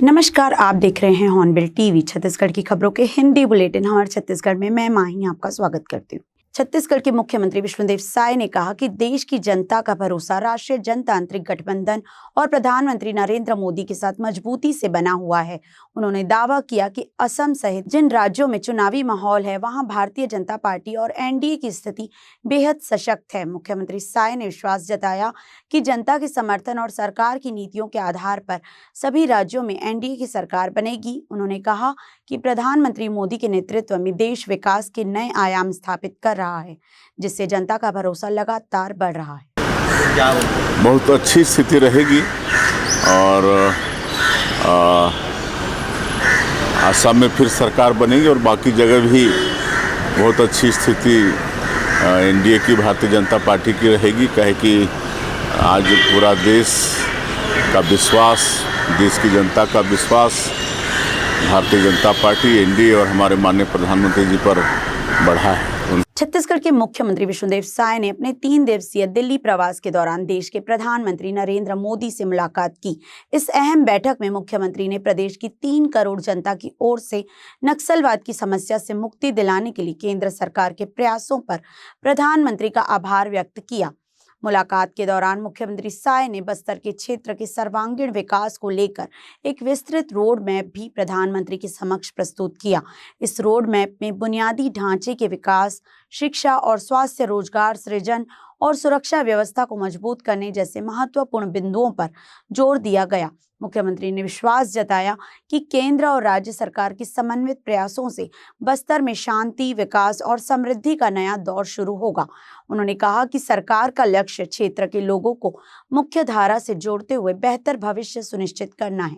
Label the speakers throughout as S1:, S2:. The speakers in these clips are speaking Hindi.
S1: नमस्कार, आप देख रहे हैं हॉर्नबिल टीवी। छत्तीसगढ़ की खबरों के हिंदी बुलेटिन हमारे छत्तीसगढ़ में मैं माही आपका स्वागत करती हूँ। छत्तीसगढ़ के मुख्यमंत्री विष्णुदेव साय ने कहा कि देश की जनता का भरोसा राष्ट्रीय जनतांत्रिक गठबंधन और प्रधानमंत्री नरेंद्र मोदी के साथ मजबूती से बना हुआ है। उन्होंने दावा किया कि असम सहित जिन राज्यों में चुनावी माहौल है वहां भारतीय जनता पार्टी और एनडीए की स्थिति बेहद सशक्त है। मुख्यमंत्री साय ने विश्वास जताया कि जनता के समर्थन और सरकार की नीतियों के आधार पर सभी राज्यों में एनडीए की सरकार बनेगी। उन्होंने कहा कि प्रधानमंत्री मोदी के नेतृत्व में देश विकास के नए आयाम स्थापित कर रहा है, जिससे जनता का भरोसा लगातार बढ़ रहा है।
S2: बहुत अच्छी स्थिति रहेगी और असम में फिर सरकार बनेगी और बाकी जगह भी बहुत अच्छी स्थिति एनडीए की भारतीय जनता पार्टी की रहेगी। कहे कि आज पूरा देश का विश्वास, देश की जनता का विश्वास भारतीय जनता पार्टी, एनडीए और हमारे माननीय प्रधानमंत्री जी पर बढ़ा है।
S1: छत्तीसगढ़ के मुख्यमंत्री विष्णुदेव साय ने अपने 3 दिवसीय दिल्ली प्रवास के दौरान देश के प्रधानमंत्री नरेंद्र मोदी से मुलाकात की। इस अहम बैठक में मुख्यमंत्री ने प्रदेश की 3 करोड़ जनता की ओर से नक्सलवाद की समस्या से मुक्ति दिलाने के लिए केंद्र सरकार के प्रयासों पर प्रधानमंत्री का आभार व्यक्त किया। मुलाकात के दौरान मुख्यमंत्री साय ने बस्तर के क्षेत्र के सर्वांगीण विकास को लेकर एक विस्तृत रोड मैप भी प्रधानमंत्री के समक्ष प्रस्तुत किया। इस रोड मैप में बुनियादी ढांचे के विकास, शिक्षा और स्वास्थ्य, रोजगार सृजन और सुरक्षा व्यवस्था को मजबूत करने जैसे महत्वपूर्ण बिंदुओं पर जोर दिया गया। मुख्यमंत्री ने विश्वास जताया कि केंद्र और राज्य सरकार के समन्वित प्रयासों से बस्तर में शांति, विकास और समृद्धि का नया दौर शुरू होगा। उन्होंने कहा कि सरकार का लक्ष्य क्षेत्र के लोगों को मुख्य धारा से जोड़ते हुए बेहतर भविष्य सुनिश्चित करना है।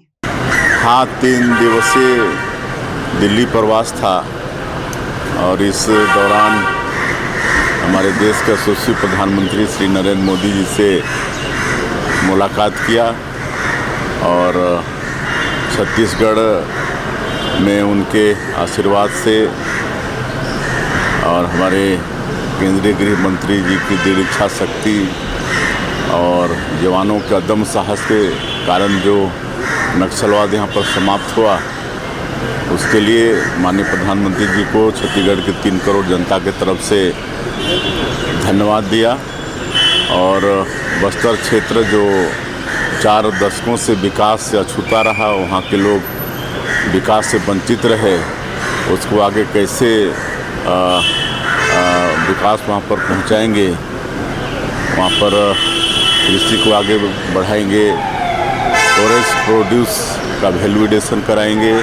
S2: हाँ, 3 दिवसीय दिल्ली प्रवास था और इस दौरान हमारे देश के यशस्वी प्रधानमंत्री श्री नरेंद्र मोदी जी से मुलाकात किया और छत्तीसगढ़ में उनके आशीर्वाद से और हमारे केंद्रीय गृह मंत्री जी की दृढ़ इच्छा शक्ति और जवानों के अदम्य साहस के कारण जो नक्सलवाद यहाँ पर समाप्त हुआ, उसके लिए माननीय प्रधानमंत्री जी को छत्तीसगढ़ के 3 करोड़ जनता के तरफ से धन्यवाद दिया। और बस्तर क्षेत्र जो 4 दशकों से विकास से अछूता रहा, वहाँ के लोग विकास से वंचित रहे, उसको आगे कैसे विकास वहाँ पर पहुँचाएंगे, वहाँ पर कृषि को आगे बढ़ाएंगे, फॉरेस्ट प्रोड्यूस का वैल्यूएशन कराएंगे,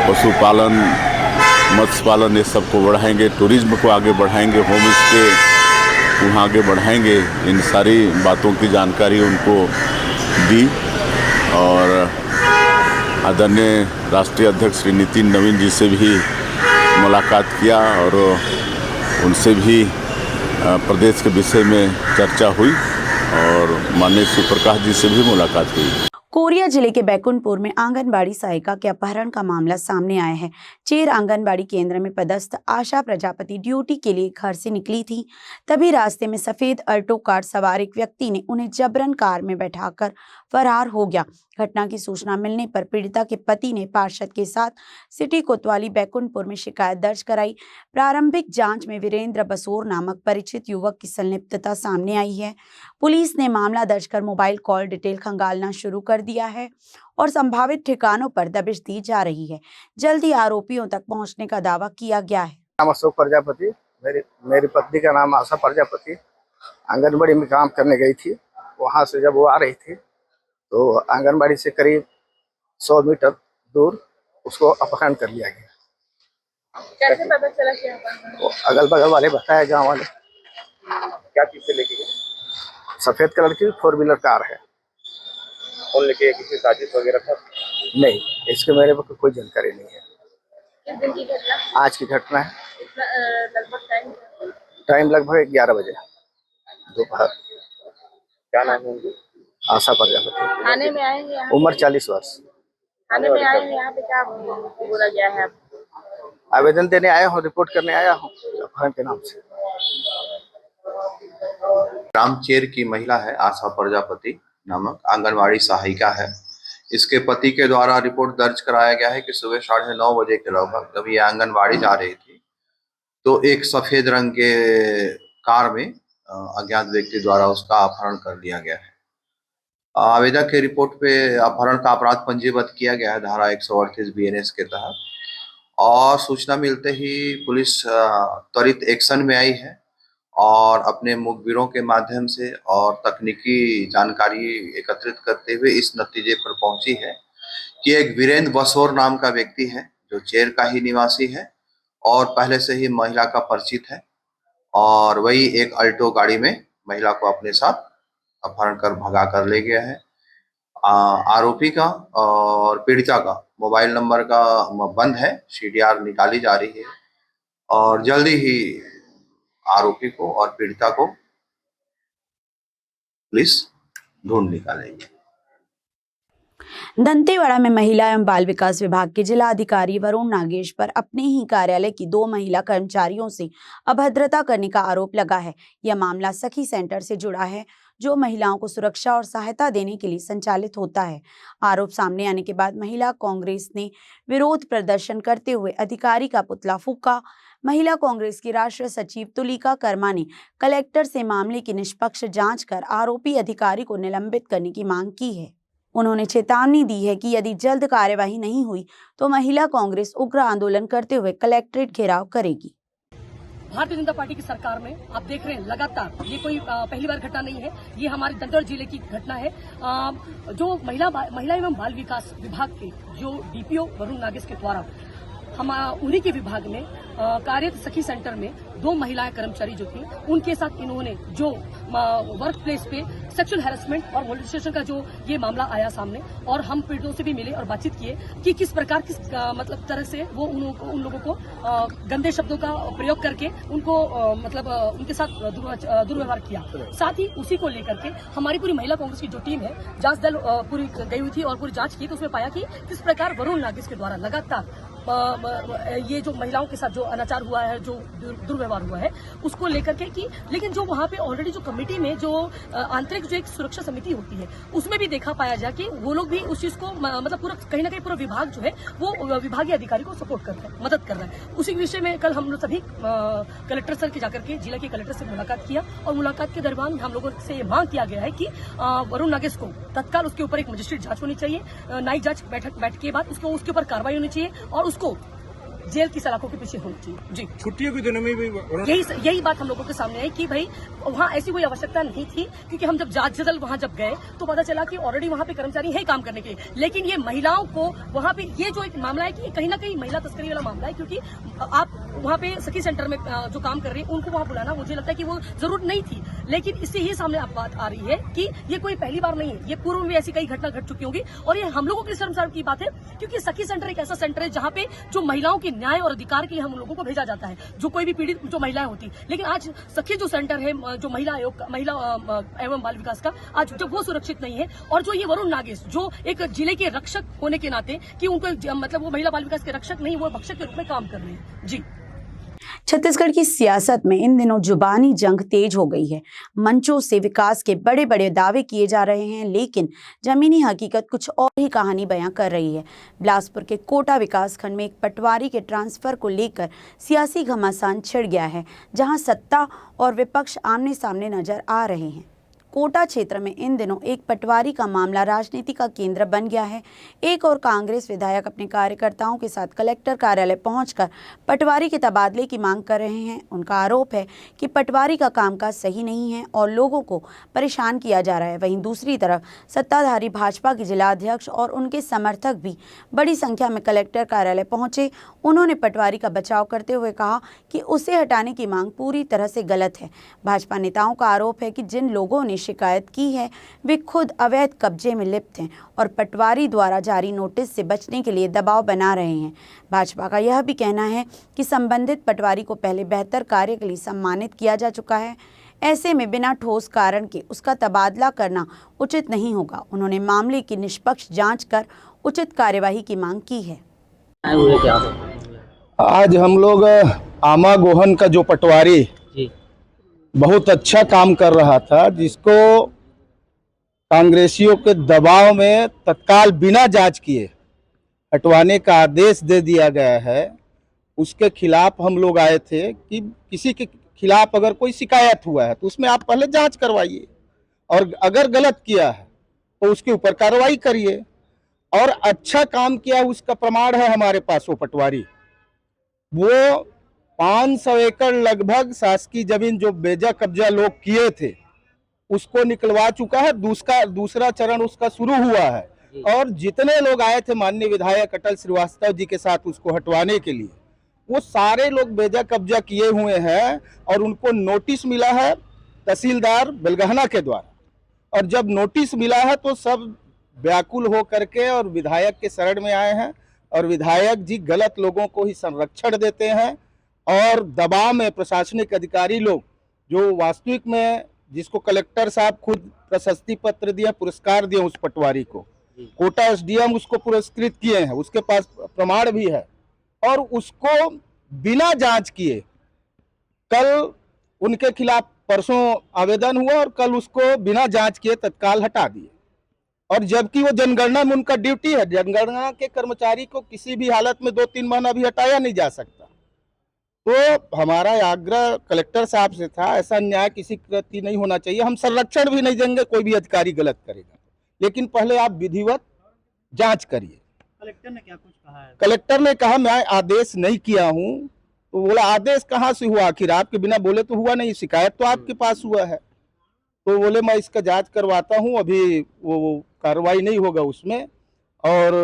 S2: पशुपालन, मत्स्य पालन, ये सबको बढ़ाएंगे, टूरिज्म को आगे बढ़ाएंगे, होम स्टे को आगे बढ़ाएंगे। इन सारी बातों की जानकारी उनको दी और आदरणीय राष्ट्रीय अध्यक्ष श्री नितिन नवीन जी से भी मुलाकात किया और उनसे भी प्रदेश के विषय में चर्चा हुई और माननीय श्री प्रकाश जी से भी मुलाकात हुई।
S1: कोरिया जिले के बैकुंठपुर में आंगनबाड़ी सहायिका के अपहरण का मामला सामने आया है। चेर आंगनबाड़ी केंद्र में पदस्थ आशा प्रजापति ड्यूटी के लिए घर से निकली थी, तभी रास्ते में सफेद अल्टो कार सवार एक व्यक्ति ने उन्हें जबरन कार में बैठाकर फरार हो गया। घटना की सूचना मिलने पर पीड़िता के पति ने पार्षद के साथ सिटी कोतवाली बैकुंठपुर में शिकायत दर्ज कराई। प्रारंभिक जांच में वीरेंद्र बसोर नामक परिचित युवक की संलिप्तता सामने आई है। पुलिस ने मामला दर्ज कर मोबाइल कॉल डिटेल खंगालना शुरू कर दिया है और संभावित ठिकानों पर दबिश दी जा रही है। जल्द ही आरोपियों तक पहुंचने का दावा किया गया है।
S3: नाम अशोक प्रजापति, मेरी पत्नी का नाम आशा प्रजापति। आंगनबाड़ी में काम करने गई थी। वहां से जब वो आ रही थी तो आंगनबाड़ी से करीब 100 मीटर दूर उसको अपहरण कर लिया गया।
S4: कैसे पता चला कि
S3: वो अगल बगल वाले बताया, गाँव वाले।
S4: क्या चीज से लेके गए?
S3: सफेद कलर की 4 व्हीलर कार है।
S4: कौन लेके, किसी साजिश वगैरह था?
S3: नहीं, इसके मेरे को कोई जानकारी नहीं है।
S4: किस दिन की घटना?
S3: आज की घटना है।
S4: लगभग
S3: टाइम लगभग 11 बजे दोपहर।
S4: क्या नाम है उनकी?
S3: आशा प्रजापति।
S4: थाने में आए हैं?
S3: उम्र 40 वर्ष।
S4: थाने में आए हैं, यहाँ पे क्या बोला गया है?
S3: आवेदन देने आया हूँ, रिपोर्ट करने आया हूँ अपहरण के नाम से।
S5: रामचेर की महिला है आशा प्रजापति नामक, आंगनवाड़ी सहायिका है। इसके पति के द्वारा रिपोर्ट दर्ज कराया गया है कि सुबह 9:30 बजे के लगभग जब ये आंगनबाड़ी जा रही थी तो एक सफेद रंग के कार में अज्ञात व्यक्ति द्वारा उसका अपहरण कर लिया गया है। आवेदक के रिपोर्ट पे अपहरण का अपराध पंजीबद्ध किया गया है धारा 138 BNS के तहत, और सूचना मिलते ही पुलिस त्वरित एक्शन में आई है और अपने मुखबिरों के माध्यम से और तकनीकी जानकारी एकत्रित करते हुए इस नतीजे पर पहुंची है कि एक वीरेंद्र बसोर नाम का व्यक्ति है जो चेर का ही निवासी है और पहले से ही महिला का परिचित है, और वही एक अल्टो गाड़ी में महिला को अपने साथ अपहरण कर भगा कर ले गया है। आरोपी का और पीड़िता का मोबाइल नंबर का बंद है, CDR निकाली जा रही है और जल्दी ही आरोपी को और पीड़िता को पुलिस ढूंढ निकालेगी।
S1: दंतेवाड़ा में महिला एवं बाल विकास विभाग के जिला अधिकारी वरुण नागेश पर अपने ही कार्यालय की 2 महिला कर्मचारियों से अभद्रता करने का आरोप लगा है। यह मामला सखी सेंटर से जुड़ा है जो महिलाओं को सुरक्षा और सहायता देने के लिए संचालित होता है। आरोप सामने आने के बाद महिला कांग्रेस ने विरोध प्रदर्शन करते हुए अधिकारी का पुतला फूंका। महिला कांग्रेस की राष्ट्रीय सचिव तुलिका कर्मा ने कलेक्टर से मामले की निष्पक्ष जांच कर आरोपी अधिकारी को निलंबित करने की मांग की है। उन्होंने चेतावनी दी है कि यदि जल्द कार्यवाही नहीं हुई तो महिला कांग्रेस उग्र आंदोलन करते हुए कलेक्ट्रेट घेराव करेगी।
S6: भारतीय जनता पार्टी की सरकार में आप देख रहे हैं लगातार, ये कोई पहली बार घटना नहीं है, ये हमारे दंतेवाड़ा जिले की घटना है। जो महिला एवं बाल विकास विभाग के जो DPO वरुण नागेश के द्वारा हम उन्हीं के विभाग में कार्यरत सखी सेंटर में 2 महिलाएं कर्मचारी जो थी उनके साथ इन्होंने जो वर्क प्लेस पे सेक्सुअल हैरेसमेंट और मोलेस्टेशन का जो ये मामला आया सामने, और हम पीड़ितों से भी मिले और बातचीत किए कि किस प्रकार मतलब तरह से वो उन लोगों को गंदे शब्दों का प्रयोग करके उनको उनके साथ दुर्व्यवहार किया। साथ ही उसी को लेकर के हमारी पूरी महिला कांग्रेस की जो टीम है जांच दल पूरी गई हुई थी और पूरी जांच की तो उसमें पाया कि किस प्रकार वरुण नागेश के द्वारा लगातार ये जो महिलाओं के साथ जो अनाचार हुआ है, जो दुर्व्यवहार हुआ है, उसको लेकर के कि लेकिन जो वहाँ पे ऑलरेडी जो कमेटी में जो आंतरिक जो एक सुरक्षा समिति होती है उसमें भी देखा पाया जाए कि वो लोग भी उस चीज को मतलब पूरा कहीं ना कहीं पूरा विभाग जो है वो विभागीय अधिकारी को सपोर्ट कर रहा है, मदद कर रहा है। उसी विषय में कल हम लोग सभी कलेक्टर सर के जाकर के जिला के कलेक्टर से मुलाकात किया और मुलाकात के दरमियान हम लोगों से ये मांग किया गया है कि वरुण नागेश को तत्काल उसके ऊपर एक मजिस्ट्रेट जांच होनी चाहिए, न्यायिक जांच बैठ के बाद उसके ऊपर कार्रवाई होनी चाहिए और उसको जेल की सलाखों के पीछे होनी चाहिए। जी,
S7: छुट्टियों के दिनों में भी
S6: यही बात हम लोगों के सामने है कि भाई वहाँ ऐसी कोई आवश्यकता नहीं थी, क्योंकि हम जब जांच दल वहाँ जब गए तो पता चला कि ऑलरेडी वहाँ पे कर्मचारी है काम करने के लिए, लेकिन ये महिलाओं को वहाँ पे ये जो एक मामला है कि कहीं ना कहीं महिला तस्करी वाला मामला है, क्योंकि आप वहाँ पे सखी सेंटर में जो काम कर रही है उनको वहाँ बुलाना मुझे लगता है कि वो जरूरत नहीं थी, लेकिन इससे ही सामने अब बात आ रही है कि ये कोई पहली बार नहीं है, ये पूर्व में ऐसी कई घटना घट चुकी होंगी और ये हम लोगों की शर्मसार की बात है, क्योंकि सखी सेंटर एक ऐसा सेंटर है जहाँ पे जो महिलाओं के न्याय और अधिकार के हम लोगों को भेजा जाता है, जो कोई भी पीड़ित जो महिलाएं होती, लेकिन आज सखी जो सेंटर है जो महिला आयोग का, महिला एवं बाल विकास का, आज जब वो सुरक्षित नहीं है और जो ये वरुण नागेश जो एक जिले के रक्षक होने के नाते कि उनको मतलब वो महिला बाल विकास के रक्षक नहीं, वो भक्षक के रूप में काम कर रहे हैं। जी,
S1: छत्तीसगढ़ की सियासत में इन दिनों जुबानी जंग तेज हो गई है। मंचों से विकास के बड़े बड़े दावे किए जा रहे हैं, लेकिन जमीनी हकीकत कुछ और ही कहानी बयां कर रही है। बिलासपुर के कोटा विकास खंड में एक पटवारी के ट्रांसफर को लेकर सियासी घमासान छिड़ गया है, जहां सत्ता और विपक्ष आमने सामने नजर आ रहे हैं। कोटा क्षेत्र में इन दिनों एक पटवारी का मामला राजनीति का केंद्र बन गया है। एक और कांग्रेस विधायक अपने कार्यकर्ताओं के साथ कलेक्टर कार्यालय पहुंचकर पटवारी के तबादले की मांग कर रहे हैं। उनका आरोप है कि पटवारी का कामकाज सही नहीं है और लोगों को परेशान किया जा रहा है। वहीं दूसरी तरफ सत्ताधारी भाजपा के जिला अध्यक्ष और उनके समर्थक भी बड़ी संख्या में कलेक्टर कार्यालय पहुंचे। उन्होंने पटवारी का बचाव करते हुए कहा कि उसे हटाने की मांग पूरी तरह से गलत है। भाजपा नेताओं का आरोप है कि जिन लोगों ने शिकायत की है वे खुद अवैध कब्जे में लिप्त हैं और पटवारी द्वारा जारी नोटिस से बचने के लिए दबाव बना रहे हैं। भाजपा का यह भी कहना है कि संबंधित पटवारी को पहले बेहतर कार्य के लिए सम्मानित किया जा चुका है। ऐसे में बिना ठोस कारण के उसका तबादला करना उचित नहीं होगा। उन्होंने मामले की निष्पक्ष जांच कर उचित कार्यवाही की मांग की है।
S7: आज हम लोग आमा गोहन का जो पटवारी बहुत अच्छा काम कर रहा था, जिसको कांग्रेसियों के दबाव में तत्काल बिना जांच किए हटवाने का आदेश दे दिया गया है, उसके खिलाफ हम लोग आए थे कि किसी के खिलाफ अगर कोई शिकायत हुआ है तो उसमें आप पहले जांच करवाइए और अगर गलत किया है तो उसके ऊपर कार्रवाई करिए। और अच्छा काम किया उसका प्रमाण है हमारे पास। वो पटवारी वो 500 एकड़ लगभग शासकीय जमीन जो बेजा कब्जा लोग किए थे उसको निकलवा चुका है। दूसरा चरण उसका शुरू हुआ है और जितने लोग आए थे माननीय विधायक अटल श्रीवास्तव जी के साथ उसको हटवाने के लिए, वो सारे लोग बेजा कब्जा किए हुए हैं और उनको नोटिस मिला है तहसीलदार बेलगहना के द्वारा। और जब नोटिस मिला है तो सब व्याकुल हो करके और विधायक के शरण में आए हैं और विधायक जी गलत लोगों को ही संरक्षण देते हैं और दबाव में प्रशासनिक अधिकारी लोग जो वास्तविक में जिसको कलेक्टर साहब खुद प्रशस्ति पत्र दिए, पुरस्कार दिए उस पटवारी को, कोटा एसडीएम उसको पुरस्कृत किए हैं, उसके पास प्रमाण भी है, और उसको बिना जांच किए कल उनके खिलाफ परसों आवेदन हुआ और कल उसको बिना जांच किए तत्काल हटा दिए। और जबकि वो जनगणना में उनका ड्यूटी है, जनगणना के कर्मचारी को किसी भी हालत में 2-3 महीना भी हटाया नहीं जा सकता। तो हमारा आग्रह कलेक्टर साहब से था, ऐसा अन्याय किसी प्रति नहीं होना चाहिए। हम संरक्षण भी नहीं देंगे कोई भी अधिकारी गलत करेगा, लेकिन पहले आप विधिवत जांच करिए।
S8: कलेक्टर ने क्या कुछ कहा है?
S7: कलेक्टर ने कहा मैं आदेश नहीं किया हूं। तो बोला आदेश कहाँ से हुआ, आखिर आपके बिना बोले तो हुआ नहीं, शिकायत तो आपके पास हुआ है। तो बोले मैं इसका जांच करवाता हूं, अभी वो कार्रवाई नहीं होगा उसमें। और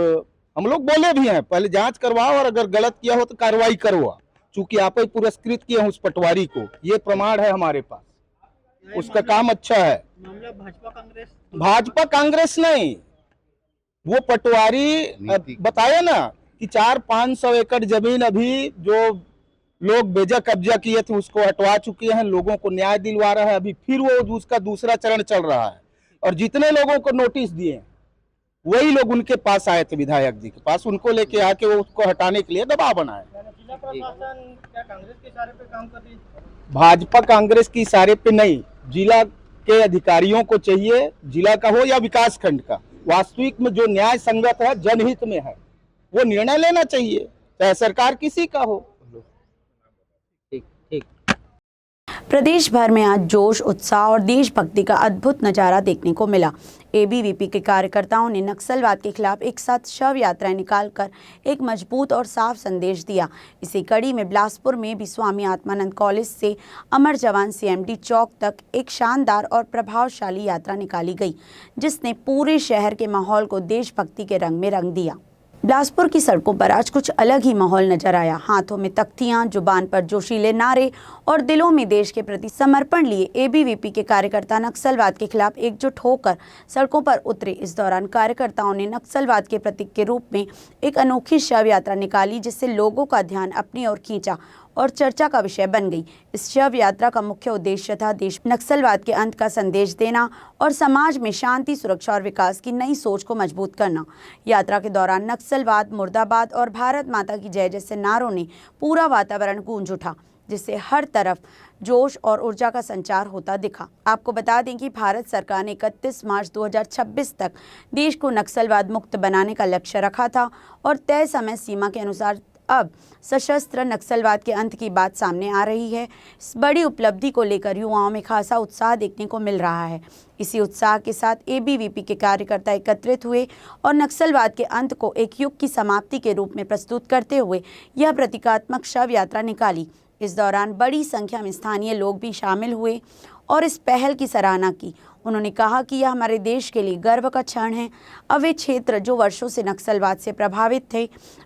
S7: हम लोग बोले भी हैं पहले जांच करवाओ और अगर गलत किया हो तो कार्रवाई करवा, चूंकि आप ही पुरस्कृत किए हैं उस पटवारी को, ये प्रमाण है हमारे पास, उसका काम अच्छा है।
S8: मामला
S7: भाजपा कांग्रेस नहीं, वो पटवारी बताया ना कि 400-500 एकड़ जमीन अभी जो लोग बेजा कब्जा किए थे उसको हटवा चुके हैं, लोगों को न्याय दिलवा रहा है। अभी फिर वो उसका दूसरा चरण चल रहा है और जितने लोगों को नोटिस दिए वही लोग उनके पास आए थे, विधायक जी के पास, उनको लेके आके वो उसको हटाने के लिए दबाव बनाए।
S8: जिला प्रशासन क्या कांग्रेस के इशारे पे काम कर रही है?
S7: भाजपा कांग्रेस के इशारे पे नहीं, जिला के अधिकारियों को चाहिए, जिला का हो या विकास खंड का, वास्तविक में जो न्याय संगत है, जनहित में है, वो निर्णय लेना चाहिए, चाहे सरकार किसी का हो।
S1: प्रदेश भर में आज जोश, उत्साह और देशभक्ति का अद्भुत नजारा देखने को मिला। एबीवीपी के कार्यकर्ताओं ने नक्सलवाद के खिलाफ एक साथ शव यात्राएं निकालकर एक मजबूत और साफ संदेश दिया। इसी कड़ी में बिलासपुर में भी स्वामी आत्मानंद कॉलेज से अमर जवान सीएमडी चौक तक एक शानदार और प्रभावशाली यात्रा निकाली गई, जिसने पूरे शहर के माहौल को देशभक्ति के रंग में रंग दिया। बिलासपुर की सड़कों पर आज कुछ अलग ही माहौल नजर आया। हाथों में तख्तियां, जुबान पर जोशीले नारे और दिलों में देश के प्रति समर्पण लिए एबीवीपी के कार्यकर्ता नक्सलवाद के खिलाफ एकजुट होकर सड़कों पर उतरे। इस दौरान कार्यकर्ताओं ने नक्सलवाद के प्रतीक के रूप में एक अनोखी शव यात्रा निकाली, जिससे लोगों का ध्यान अपनी ओर खींचा और चर्चा का विषय बन गई। इस शव यात्रा का मुख्य उद्देश्य था देश में नक्सलवाद के अंत का संदेश देना और समाज में शांति, सुरक्षा और विकास की नई सोच को मजबूत करना। यात्रा के दौरान नक्सलवाद मुर्दाबाद और भारत माता की जय जैसे नारों ने पूरा वातावरण गूंज उठा, जिससे हर तरफ जोश और ऊर्जा का संचार होता दिखा। आपको बता दें कि भारत सरकार ने 31 मार्च 2026 तक देश को नक्सलवाद मुक्त बनाने का लक्ष्य रखा था और तय समय सीमा के अनुसार अब सशस्त्र नक्सलवाद के अंत की बात सामने आ रही है। इस बड़ी उपलब्धि को लेकर युवाओं में खासा उत्साह देखने को मिल रहा है। इसी उत्साह के साथ एबीवीपी के कार्यकर्ता एकत्रित हुए और नक्सलवाद के अंत को एक युग की समाप्ति के रूप में प्रस्तुत करते हुए यह प्रतीकात्मक शव यात्रा निकाली। इस दौरान बड़ी संख्या में स्थानीय लोग भी शामिल हुए और इस पहल की सराहना की। उन्होंने कहा कि यह हमारे देश के लिए गर्व का क्षण है। अब वे क्षेत्र जो वर्षों से नक्सलवाद से प्रभावित थे,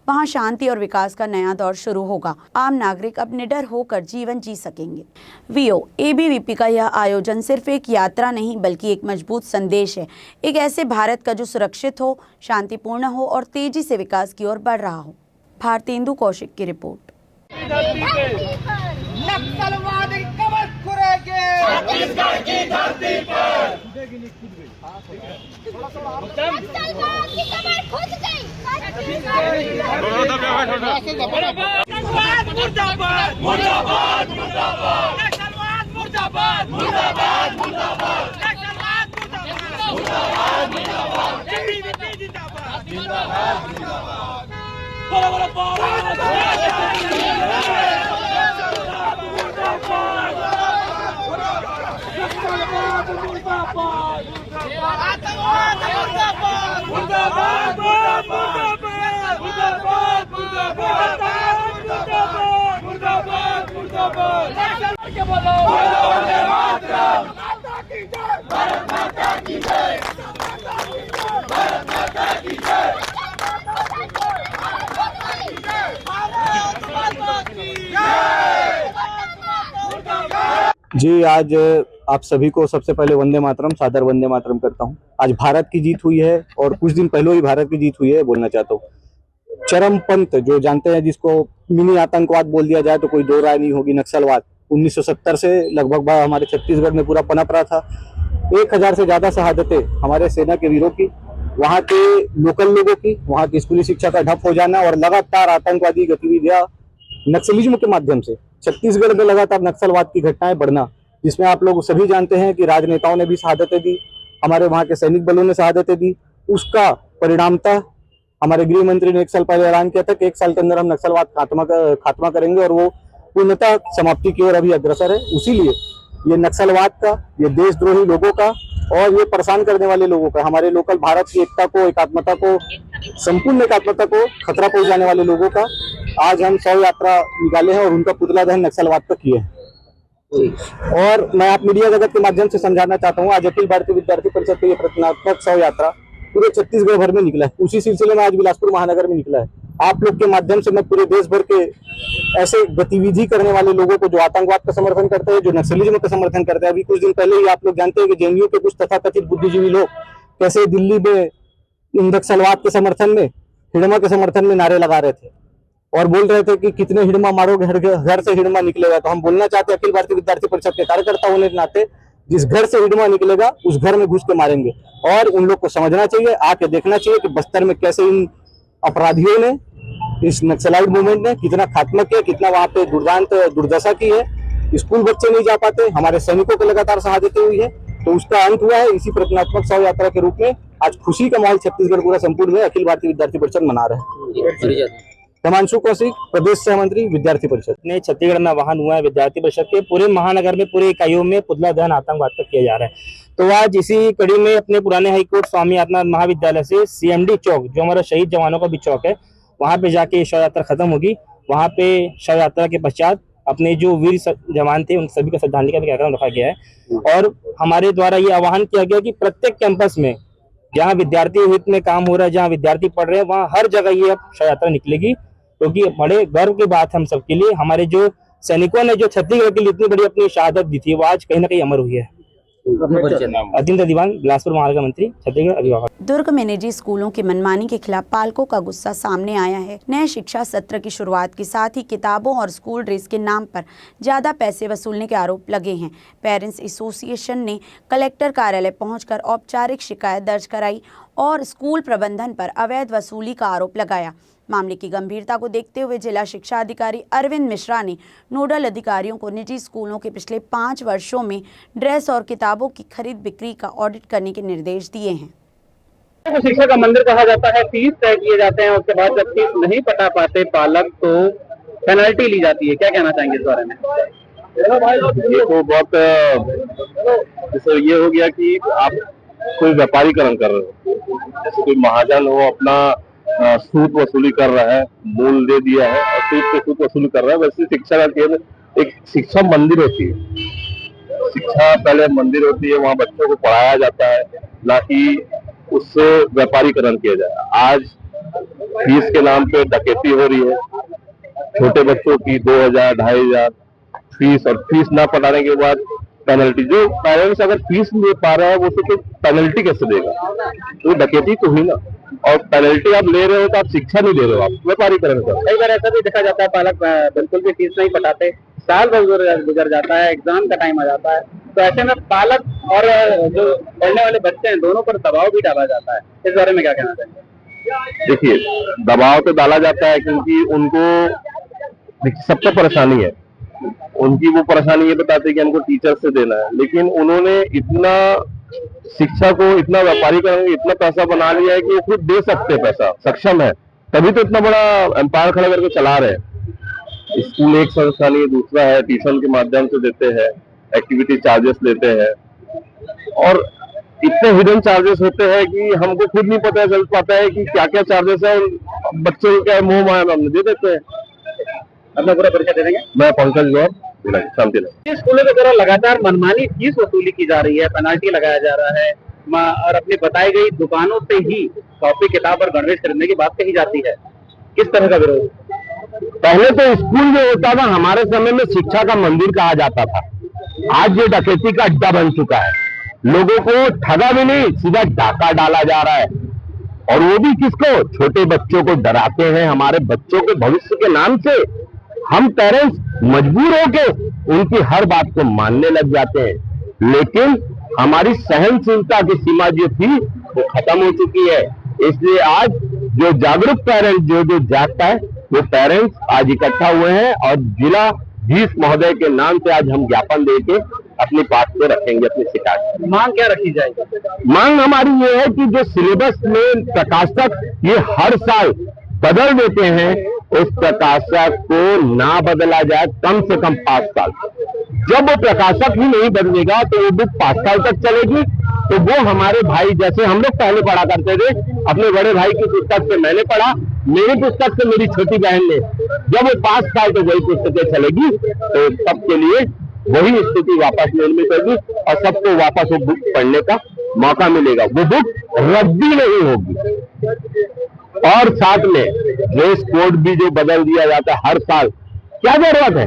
S1: वहां शांति और विकास का नया दौर शुरू होगा। आम नागरिक अब निडर होकर जीवन जी सकेंगे। वीओ एबीवीपी का यह आयोजन सिर्फ एक यात्रा नहीं बल्कि एक मजबूत संदेश है, एक ऐसे भारत का जो सुरक्षित हो, शांतिपूर्ण हो और तेजी से विकास की ओर बढ़ रहा हो। भारतेंदु कौशिक की रिपोर्ट।
S9: नक्सलवादी कमर खुरेंगे छत्तीसगढ़ की धरती पर। नक्सलवाद की कमर खुद गई। मुर्दाबाद मुर्दाबाद मुर्दाबाद मुर्दाबाद। नक्सलवाद मुर्दाबाद मुर्दाबाद मुर्दाबाद। नक्सलवाद मुर्दाबाद।
S7: जी, आज आप सभी को सबसे पहले वंदे मातरम, सादर वंदे मातरम करता हूं। आज भारत की जीत हुई है और कुछ दिन पहले ही भारत की जीत हुई है बोलना चाहता हूं। चरमपंथ जो जानते हैं, जिसको मिनी आतंकवाद बोल दिया जाए तो कोई दो राय नहीं होगी, नक्सलवाद 1970 से लगभग हमारे छत्तीसगढ़ में पूरा पनप रहा था। 1000 से ज्यादा शहादतें हमारे सेना के वीरों की, वहाँ के लोकल लोगों की, वहाँ की स्कूली शिक्षा का ठप हो जाना और लगातार आतंकवादी गतिविधियां नक्सलिज्म के माध्यम से छत्तीसगढ़ में लगातार नक्सलवाद की घटनाएं बढ़ना, जिसमें आप लोग सभी जानते हैं कि राजनेताओं ने भी शहादतें दी, हमारे वहाँ के सैनिक बलों ने शहादतें दी। उसका परिणाम था, हमारे गृह मंत्री ने 1 साल पहले ऐलान किया था कि 1 साल के अंदर हम नक्सलवाद खात्मा करेंगे और वो पूर्णतः समाप्ति की ओर अभी अग्रसर है। उसीलिए ये नक्सलवाद का, ये देशद्रोही लोगों का और ये परेशान करने वाले लोगों का, हमारे लोकल भारत की एकता को, एकात्मता को, संपूर्ण एकात्मता को खतरा पहुंचाने वाले लोगों का आज हम 100 यात्रा निकाले हैं और उनका पुतला दहन नक्सलवाद पर किए हैं। और मैं आप मीडिया जगत के माध्यम से समझाना चाहता हूँ, आज अखिल भारतीय विद्यार्थी परिषद की प्रतिनात्मक 100 यात्रा पूरे छत्तीसगढ़ भर में निकला है। उसी सिलसिले में आज बिलासपुर महानगर में निकला है। आप लोग के माध्यम से मैं पूरे देश भर के ऐसे गतिविधि करने वाले लोगों को, जो आतंकवाद का समर्थन करते हैं, जो नक्सलिज्म का समर्थन करते हैं, अभी कुछ दिन पहले ही आप लोग जानते हैं कि जेएनयू के कुछ तथाकथित बुद्धिजीवी लोग कैसे दिल्ली में नक्सलवाद के समर्थन में, हिड़मा के समर्थन में नारे लगा रहे थे और बोल रहे थे कि कितने हिड़मा मारोगे, घर से हिड़मा निकलेगा। तो हम बोलना चाहते हैं अखिल भारतीय विद्यार्थी परिषद के कार्यकर्ता होने के नाते, जिस घर से हिड़मा निकलेगा उस घर में घुस के मारेंगे। और उन लोग को समझना चाहिए, आके देखना चाहिए कि बस्तर में कैसे इन अपराधियों ने, इस नक्सलाइट मूवमेंट ने कितना खात्मा किया, कितना वहां पे दुर्दशा की है। स्कूल बच्चे नहीं जा पाते, हमारे सैनिकों को लगातार शहादतें हुई है, तो उसका अंत हुआ है। इसी प्रतिनात्मक 100 यात्रा के रूप में आज खुशी का माहौल छत्तीसगढ़ पूरा संपूर्ण में अखिल भारतीय विद्यार्थी परिषद मना रहे हैं। हिमांशु कौशिक, प्रदेश सह मंत्री विद्यार्थी परिषद।
S10: ने छत्तीसगढ़ में वाहन हुआ है विद्यार्थी परिषद के पूरे महानगर में, पूरे इकाइयों में पुतला दहन आतंकवाद का किया जा रहा है। तो आज इसी कड़ी में अपने पुराने हाईकोर्ट स्वामी आत्मानंद महाविद्यालय से सीएमडी चौक, जो हमारा शहीद जवानों का भी चौक है, वहां पे जाके शव यात्रा खत्म होगी। वहां पे शव यात्रा के पश्चात अपने जो वीर जवान थे उन सभी को श्रद्धांजलि का भी कार्यक्रम रखा गया है। और हमारे द्वारा ये आह्वान किया गया कि प्रत्येक कैंपस में जहाँ विद्यार्थी हित में काम हो रहा है, जहाँ विद्यार्थी पढ़ रहे हैं, वहाँ हर जगह ये अब शव यात्रा निकलेगी, क्योंकि बड़े गर्व की बात है हम सबके लिए। हमारे जो सैनिकों ने जो छत्तीसगढ़ के लिए इतनी बड़ी अपनी शहादत दी थी, वो आज कहीं ना कहीं अमर हुई है। अतिंद्र दीवान, बिलासपुर महानगर मंत्री, छत्तीसगढ़ अभिभावक।
S1: दुर्ग में निजी स्कूलों की मनमानी के खिलाफ पालकों का गुस्सा सामने आया है। नए शिक्षा सत्र की शुरुआत के साथ ही किताबों और स्कूल ड्रेस के नाम पर ज्यादा पैसे वसूलने के आरोप लगे हैं। पेरेंट्स एसोसिएशन ने कलेक्टर कार्यालय पहुंचकर औपचारिक शिकायत दर्ज कराई और स्कूल प्रबंधन पर अवैध वसूली का आरोप लगाया। मामले की गंभीरता को देखते हुए जिला शिक्षा अधिकारी अरविंद मिश्रा ने नोडल अधिकारियों को निजी स्कूलों के पिछले 5 वर्षों में ड्रेस और किताबों की खरीद बिक्री का ऑडिट करने के निर्देश दिए हैं।
S11: शिक्षा का मंदिर कहा जाता है, फीस तय किए जाते हैं, उसके बाद जब फीस नहीं पटा पाते पालक तो पेनल्टी ली जाती है। क्या कहना चाहेंगे इस बारे में?
S12: ये तो बहुत जैसे ये हो गया कि आप कोई व्यापारीकरण कर रहे हो, जैसे कोई महाजन हो अपना सूद वसूली कर रहा है, मूल दे दिया है और सूद पे सूद वसूली कर रहा है। वैसे शिक्षा का केंद्र एक शिक्षा मंदिर होती है। शिक्षा पहले मंदिर होती है, वहाँ बच्चों को पढ़ाया जाता है, ना कि उससे व्यापारीकरण किया जाए। आज फीस के नाम पे डकैती हो रही है, छोटे बच्चों की 2000, 2500 फीस, और फीस ना पटाने के बाद पेनल्टी। जो पेरेंट्स अगर फीस नहीं दे पा रहा है वो तो पेनल्टी कैसे देगा? तो डकैती तो हुई ना। और पेनल्टी आप ले रहे हो तो आप शिक्षा नहीं दे रहे हो, आप व्यापारीकरण कर रहे हो।
S11: कई बार ऐसा भी देखा जाता है पालक बिल्कुल भी फीस नहीं पटाते, साल भर गुजर जाता है, एग्जाम का टाइम आ जाता है, तो ऐसे में पालक और जो पढ़ने वाले बच्चे हैं दोनों पर दबाव भी डाला जाता है। इस बारे में क्या कहना चाहिए?
S12: देखिए, दबाव तो डाला जाता है क्योंकि उनको सबको परेशानी है। उनकी वो परेशानी ये बताते हैं कि हमको टीचर से देना है, लेकिन उन्होंने इतना शिक्षा को इतना व्यापारीकरण, इतना पैसा बना लिया है कि वो खुद दे सकते पैसा, सक्षम है, तभी तो इतना बड़ा एम्पायर खड़ा करके चला रहे हैं। स्कूल एक संस्था नहीं, दूसरा है ट्यूशन के माध्यम से देते हैं, एक्टिविटी चार्जेस लेते हैं, और इतने हिडन चार्जेस होते हैं कि हमको खुद नहीं पता चल पाता है कि क्या क्या चार्जेस है। बच्चों को क्या मोह माया में हम दे देते हैं।
S11: अपना पूरा परिचय दे देंगे।
S12: मैं पंकज गौर, शांति नगर।
S11: स्कूलों के द्वारा लगातार मनमानी फीस वसूली की जा रही है, पेनाल्टी लगाया जा रहा है, और अपनी बताई गई दुकानों से ही कॉपी किताब और गणवेश खरीदने की बात कही जाती है। किस तरह का विरोध?
S12: पहले तो स्कूल जो होता था हमारे समय में शिक्षा का मंदिर कहा जाता था, आज ये डकैती का अड्डा बन चुका है। लोगों को ठगा भी नहीं, सीधा डाका डाला जा रहा है, और वो भी किसको? छोटे बच्चों को डराते हैं। हमारे बच्चों के भविष्य के नाम से हम पेरेंट्स मजबूर होके उनकी हर बात को मानने लग जाते हैं, लेकिन हमारी सहनशीलता की सीमा जो थी वो खत्म हो चुकी है। इसलिए आज जो जागरूक पेरेंट्स जो जागता है, वो पेरेंट्स आज इकट्ठा हुए हैं, और जिला धीश महोदय के नाम से आज हम ज्ञापन देके अपनी बात को रखेंगे, अपनी शिकायत।
S11: मांग क्या रखी जाएगी?
S12: मांग हमारी ये है कि जो सिलेबस में प्रकाशक ये हर साल बदल देते हैं, उस प्रकाशक को ना बदला जाए, कम से कम 5 साल। जब वो प्रकाशक ही नहीं बदलेगा तो वो बुक 5 साल तक चलेगी। तो वो हमारे भाई, जैसे हम लोग पहले पढ़ा करते थे, अपने बड़े भाई की पुस्तक से मैंने पढ़ा, मेरी पुस्तक से मेरी छोटी बहन ने, जब वो 5 साल तो वही पुस्तकें चलेगी, तो सबके लिए वही स्थिति वापस निर्मित होगी और सबको वापस वो बुक पढ़ने का मौका मिलेगा। वो बुक रद्दी नहीं होगी। और साथ में ड्रेस कोड भी जो बदल दिया जाता है हर साल, क्या जरूरत है?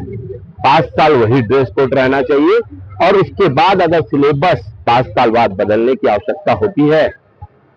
S12: 5 साल वही ड्रेस कोड रहना चाहिए, और उसके बाद अगर सिलेबस 5 साल बाद बदलने की आवश्यकता होती है,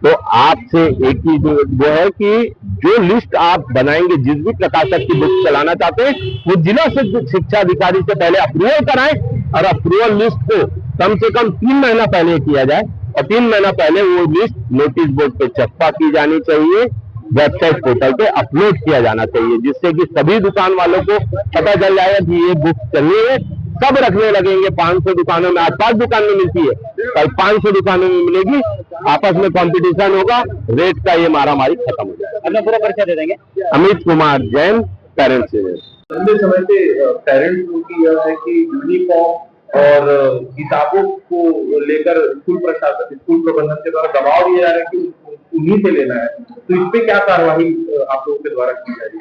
S12: तो आपसे एक ही वो है कि जो लिस्ट आप बनाएंगे, जिस भी प्रकाशक की बुक चलाना चाहते हैं, वो जिला शिक्षा अधिकारी से पहले अप्रूवल कराएं, और अप्रूवल लिस्ट को कम से कम 3 महीना पहले किया जाए, और 3 महीना पहले वो लिस्ट नोटिस बोर्ड पे चस्पा की जानी चाहिए, वेबसाइट पोर्टल पे अपलोड किया जाना चाहिए, जिससे कि सभी दुकान वालों को पता चल जाएगा कि ये बुक चलनी है। सब रखने लगेंगे। 500 दुकानों में आज 5 दुकान में मिलती है, कल 500 दुकानों में मिलेगी, आपस में कंपटीशन होगा, रेट का ये मारामारी खत्म हो जाएगा।
S11: अपना पूरा परिचय दे देंगे।
S12: Amit Kumar Jain, parents union.
S13: लंबे समय से पेरेंट्स की यह है कि यूनिफॉर्म और किताबों को लेकर स्कूल प्रशासन, स्कूल प्रबंधन के द्वारा दबाव दिया जा रहा है कि उन्हीं से लेना है, तो इस पे क्या कार्रवाई आप लोगों के द्वारा की जाएगी?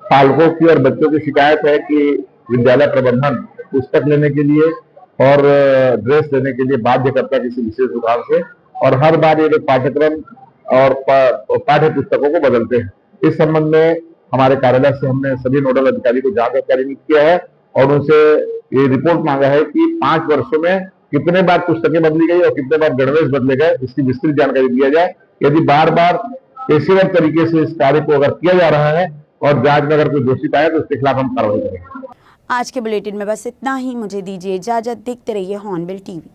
S12: पालकों की और बच्चों की शिकायत है कि विद्यालय प्रबंधन पुस्तक लेने के लिए और ड्रेस लेने के लिए बाध्य करता है किसी विशेष दुकान से, और हर बार ये लोग पाठ्यक्रम और पाठ्य पुस्तकों को बदलते हैं। इस संबंध में हमारे कार्यालय से हमने सभी नोडल अधिकारी को जांच अधिकारी नियुक्त किया है, और उनसे ये रिपोर्ट मांगा है कि 5 वर्षों में कितने बार पुस्तकें बदली गई और कितने बार गणवेश बदले गए, इसकी विस्तृत जानकारी दिया जाए। यदि बार बार पेशेवर तरीके से इस कार्य को अगर किया जा रहा है और जांच में अगर कोई दोषी पाए तो उसके खिलाफ हम कार्रवाई करेंगे।
S1: आज के बुलेटिन में बस इतना ही। मुझे दीजिए इजाजत। देखते रहिए हॉर्नबिल टीवी।